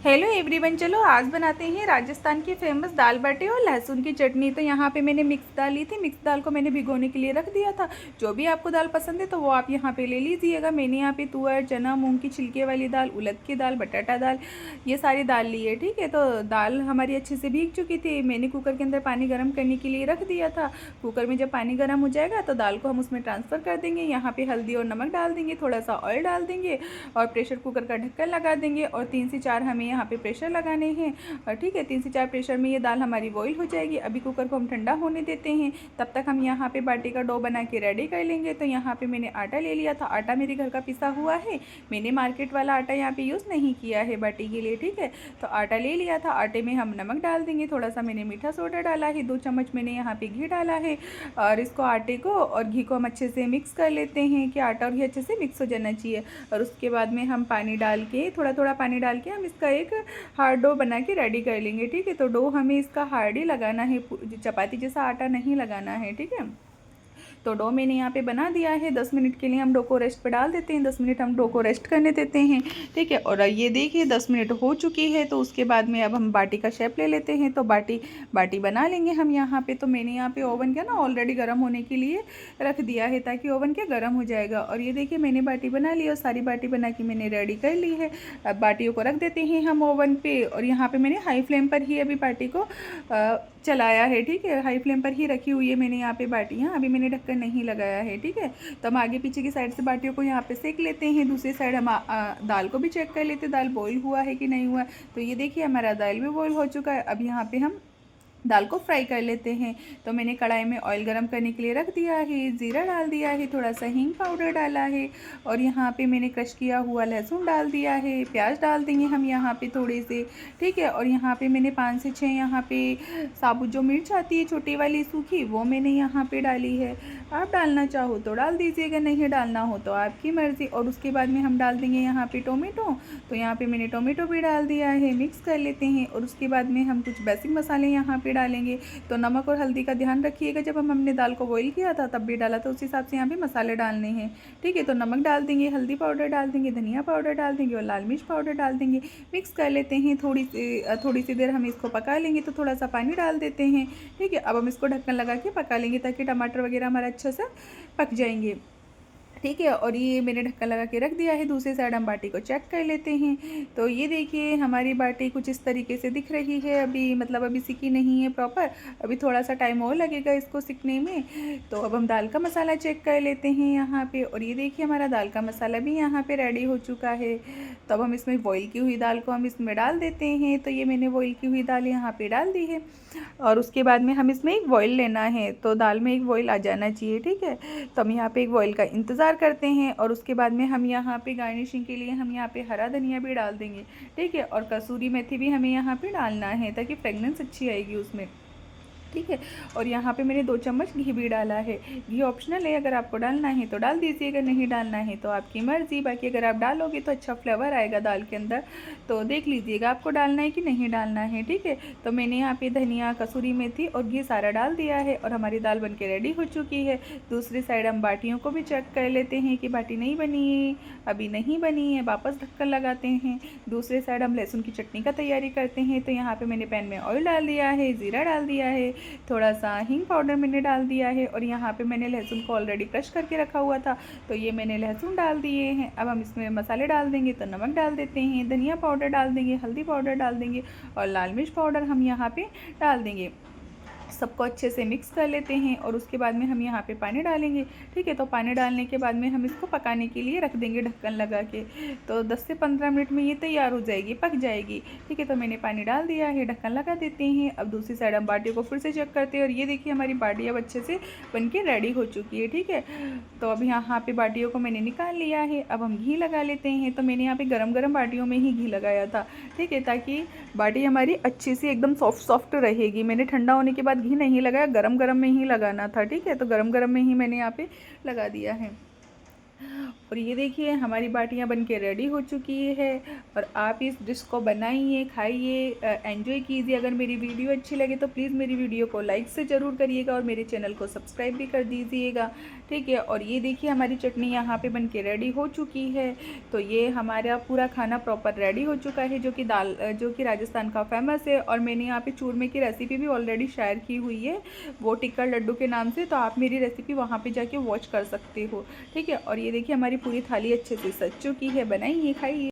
Hello everyone, चलो आज बनाते हैं राजस्थान की फेमस दाल बाटी और लहसुन की चटनी। तो यहाँ पे मैंने मिक्स दाल ली थी। मिक्स दाल को मैंने भिगोने के लिए रख दिया था। जो भी आपको दाल पसंद है तो वो आप यहाँ पे ले लीजिएगा। मैंने यहाँ पे तुअर, चना, मूंग की छिलके वाली दाल, उड़द की दाल, बटाटा दाल, ये सारी दाल ली है। ठीक है, तो दाल हमारी अच्छे से भीग चुकी थी। मैंने कुकर के अंदर पानी गर्म करने के लिए रख दिया था। कुकर में जब पानी गर्म हो जाएगा तो दाल को हम उसमें ट्रांसफ़र कर देंगे। यहाँ पे हल्दी और नमक डाल देंगे, थोड़ा सा ऑयल डाल देंगे और प्रेशर कुकर का ढक्कन लगा देंगे। और 3 से 4 हमें यहाँ पे प्रेशर लगाने हैं। और ठीक है, 3 से 4 प्रेशर में ये दाल हमारी बॉईल हो जाएगी। अभी कुकर को हम ठंडा होने देते हैं। तब तक हम यहाँ पे बाटी का डो बना के रेडी कर लेंगे। तो यहाँ पे मैंने आटा ले लिया था। आटा मेरे घर का पिसा हुआ है। मैंने मार्केट वाला आटा यहाँ पे यूज़ नहीं किया है बाटी के लिए। ठीक है, तो आटा ले लिया था। आटे में हम नमक डाल देंगे, थोड़ा सा मैंने मीठा सोडा डाला है, 2 चम्मच मैंने यहाँ पे घी डाला है। और इसको आटे को और घी को हम अच्छे से मिक्स कर लेते हैं कि आटा और घी अच्छे से मिक्स हो जाना चाहिए। और उसके बाद में हम पानी डाल के, थोड़ा थोड़ा पानी डाल के हम इसका एक हार्ड डो बना के रेडी कर लेंगे। ठीक है, तो डो हमें इसका हार्ड ही लगाना है, चपाती जैसा आटा नहीं लगाना है। ठीक है, तो डो मैंने यहाँ पे बना दिया है। 10 मिनट के लिए हम डो को रेस्ट पे डाल देते हैं। 10 मिनट हम डो को रेस्ट करने देते हैं। ठीक है, और ये देखिए 10 मिनट हो चुकी है। तो उसके बाद में अब हम बाटी का शेप ले लेते हैं। तो बाटी बना लेंगे हम यहाँ पे। तो मैंने यहाँ पे ओवन क्या ना ऑलरेडी गर्म होने के लिए रख दिया है, ताकि ओवन क्या गर्म हो जाएगा। और ये देखिए मैंने बाटी बना ली और सारी बाटी बना के मैंने रेडी कर ली है। अब बाटियों को रख देते हैं हम ओवन पे। और यहाँ पे मैंने हाई फ्लेम पर ही अभी बाटी को चलाया है। ठीक है, हाई फ्लेम पर ही रखी हुई है मैंने यहाँ पे बाटियाँ। अभी मैंने ढक्कन नहीं लगाया है। ठीक है, तो हम आगे पीछे की साइड से बाटियों को यहाँ पे सेक लेते हैं। दूसरी साइड हम दाल को भी चेक कर लेते हैं, दाल बॉईल हुआ है कि नहीं हुआ। तो ये देखिए हमारा दाल भी बॉईल हो चुका है। अब यहाँ पे हम दाल को फ्राई कर लेते हैं। तो मैंने कढ़ाई में ऑयल गरम करने के लिए रख दिया है, ज़ीरा डाल दिया है, थोड़ा सा हींग पाउडर डाला है। और यहाँ पे मैंने क्रश किया हुआ लहसुन डाल दिया है। प्याज डाल देंगे हम यहाँ पे थोड़े से। ठीक है, और यहाँ पे मैंने 5 से 6 यहाँ पे साबुत जो मिर्च आती है छोटी वाली सूखी, वो मैंने यहाँ पे डाली है। आप डालना चाहो तो डाल दीजिएगा, नहीं डालना हो तो आपकी मर्ज़ी। और उसके बाद में हम डाल देंगे यहाँ पे टोमेटो। तो यहाँ पे मैंने टोमेटो भी डाल दिया है, मिक्स कर लेते हैं। और उसके बाद में हम कुछ बेसिक मसाले यहाँ पे डालेंगे। तो नमक और हल्दी का ध्यान रखिएगा, जब हमने दाल को बॉईल किया था तब भी डाला था, उस हिसाब से यहाँ पे मसाले डालने हैं। ठीक है, तो नमक डाल देंगे, हल्दी पाउडर डाल देंगे, धनिया पाउडर डाल देंगे और लाल मिर्च पाउडर डाल देंगे। मिक्स कर लेते हैं। थोड़ी सी देर हम इसको पका लेंगे। तो थोड़ा सा पानी डाल देते हैं। ठीक है, अब हम इसको ढक्कन लगा के पका लेंगे, ताकि टमाटर वगैरह हमारा अच्छा सा पक जाएंगे। ठीक है, और ये मैंने ढक्कन लगा के रख दिया है। दूसरी साइड हम बाटी को चेक कर लेते हैं। तो ये देखिए हमारी बाटी कुछ इस तरीके से दिख रही है। अभी मतलब अभी सिकी नहीं है प्रॉपर, अभी थोड़ा सा टाइम और लगेगा इसको सिकने में। तो अब हम दाल का मसाला चेक कर लेते हैं यहाँ पे। और ये देखिए हमारा दाल का मसाला भी यहाँ पे रेडी हो चुका है। तो अब हम इसमें बॉईल की हुई दाल को हम इसमें डाल देते हैं। तो ये मैंने बॉईल की हुई दाल यहाँ पे डाल दी है। और उसके बाद में हम इसमें एक बॉईल लेना है। तो दाल में एक बॉईल आ जाना चाहिए। ठीक है, तो हम यहाँ पे एक बॉईल का इंतज़ार करते हैं। और उसके बाद में हम यहाँ पे गार्निशिंग के लिए हम यहाँ पे हरा धनिया भी डाल देंगे। ठीक है, और कसूरी मेथी भी हमें यहाँ पे डालना है, ताकि फ्रेगनेंस अच्छी आएगी उसमें। ठीक है, और यहाँ पे मैंने 2 चम्मच घी भी डाला है। घी ऑप्शनल है, अगर आपको डालना है तो डाल दीजिएगा, नहीं डालना है तो आपकी मर्ज़ी। बाकी अगर आप डालोगे तो अच्छा फ्लेवर आएगा दाल के अंदर। तो देख लीजिएगा आपको डालना है कि नहीं डालना है। ठीक है, तो मैंने यहाँ पे धनिया, कसूरी मेथी और घी सारा डाल दिया है। और हमारी दाल बन के रेडी हो चुकी है। दूसरी साइड हम बाटियों को भी चेक कर लेते हैं कि बाटी नहीं बनी है, अभी नहीं बनी है, वापस ढक्कन लगाते हैं। दूसरी साइड हम लहसुन की चटनी का तैयारी करते हैं। तो यहाँ पे मैंने पैन में ऑयल डाल दिया है, ज़ीरा डाल दिया है, थोड़ा सा हींग पाउडर मैंने डाल दिया है। और यहाँ पे मैंने लहसुन को ऑलरेडी क्रश करके रखा हुआ था, तो ये मैंने लहसुन डाल दिए हैं। अब हम इसमें मसाले डाल देंगे। तो नमक डाल देते हैं, धनिया पाउडर डाल देंगे, हल्दी पाउडर डाल देंगे और लाल मिर्च पाउडर हम यहाँ पे डाल देंगे। सबको अच्छे से मिक्स कर लेते हैं। और उसके बाद में हम यहाँ पे पानी डालेंगे। ठीक है, तो पानी डालने के बाद में हम इसको पकाने के लिए रख देंगे ढक्कन लगा के। तो 10 से 15 मिनट में ये तैयार हो जाएगी, पक जाएगी। ठीक है, तो मैंने पानी डाल दिया है, ढक्कन लगा देते हैं। अब दूसरी साइड हम बाटियों को फिर से चेक करते हैं। और ये देखिए हमारी बाटी अब अच्छे से बन के रेडी हो चुकी है। ठीक है, तो अब यहाँ पे बाटियों को मैंने निकाल लिया है। अब हम घी लगा लेते हैं। तो मैंने यहाँ पे गरम गरम बाटियों में ही घी लगाया था। ठीक है, ताकि बाटी हमारी अच्छी सी एकदम सॉफ्ट रहेगी। मैंने ठंडा होने के बाद घी नहीं लगाया, गरम गरम में ही लगाना था। ठीक है, तो गरम गरम में ही मैंने यहाँ पे लगा दिया है। और ये देखिए हमारी बाटियाँ बन के रेडी हो चुकी है। और आप इस डिश को बनाइए, खाइए, एंजॉय कीजिए। अगर मेरी वीडियो अच्छी लगे तो प्लीज़ मेरी वीडियो को लाइक से ज़रूर करिएगा और मेरे चैनल को सब्सक्राइब भी कर दीजिएगा, ठीक है। और ये देखिए हमारी चटनी यहाँ पे बन के रेडी हो चुकी है। तो ये हमारा पूरा खाना प्रॉपर रेडी हो चुका है, जो कि राजस्थान का फेमस है। और मैंने यहाँ पे चूरमे की रेसिपी भी ऑलरेडी शेयर की हुई है, वो टिक्कर लड्डू के नाम से, तो आप मेरी रेसिपी वहाँ पे जाके वॉच कर सकते हो, ठीक है। और ये देखिए हमारी पूरी थाली अच्छे से सज चुकी है। बनाइए, खाइए।